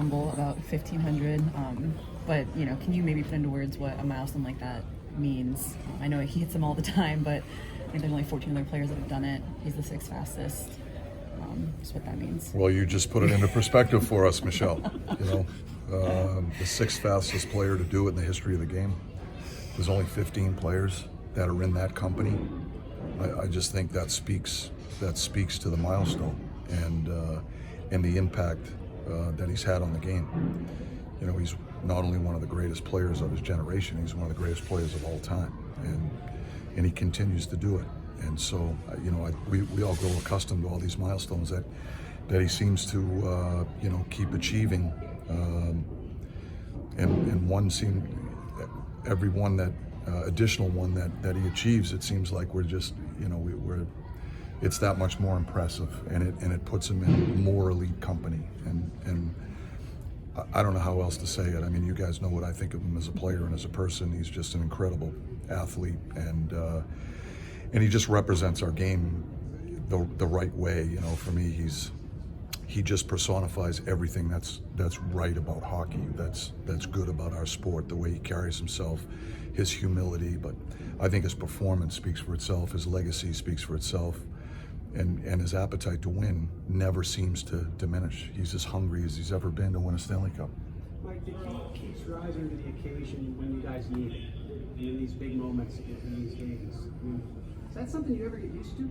humble about 1,500, but can you maybe put into words what a milestone like that means? I know he hits them all the time, but I think there's only 14 other players that have done it. He's the 6th fastest. Just what that means. Well, you just put it into perspective for us, Michelle. The 6th fastest player to do it in the history of the game. There's only 15 players that are in that company. I just think that speaks to the milestone and the impact that he's had on the game. He's not only one of the greatest players of his generation, he's one of the greatest players of all time, and he continues to do it. And so, we all grow accustomed to all these milestones that he seems to, keep achieving. Every one that additional one that he achieves, it seems like we're just, it's that much more impressive, and it puts him in more elite company. And I don't know how else to say it. I mean, you guys know what I think of him as a player and as a person. He's just an incredible athlete, and he just represents our game the right way. For me, he just personifies everything that's right about hockey, that's good about our sport, the way he carries himself, his humility. But I think his performance speaks for itself, his legacy speaks for itself, and his appetite to win never seems to diminish. He's as hungry as he's ever been to win a Stanley Cup. Mike, the key keeps rising to the occasion when you guys need it, in these big moments in these games. Is that something you ever get used to?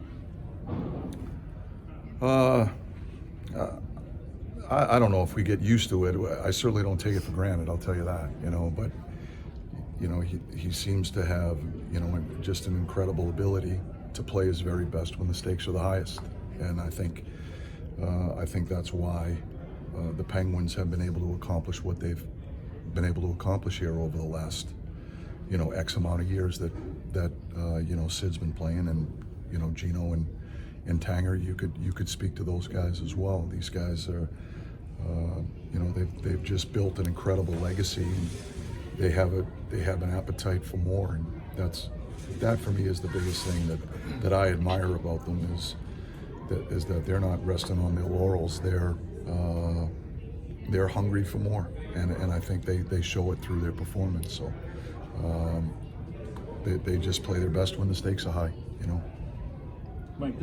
I don't know if we get used to it. I certainly don't take it for granted, I'll tell you that, but he seems to have, just an incredible ability to play his very best when the stakes are the highest. And I think that's why the Penguins have been able to accomplish what they've been able to accomplish here over the last, X amount of years that Sid's been playing, and, Gino and Tanger, you could speak to those guys as well. These guys are, they've just built an incredible legacy, and they have an appetite for more, and that for me is the biggest thing that I admire about them is that they're not resting on their laurels. They're hungry for more, and I think they show it through their performance. So they just play their best when the stakes are high. Mike.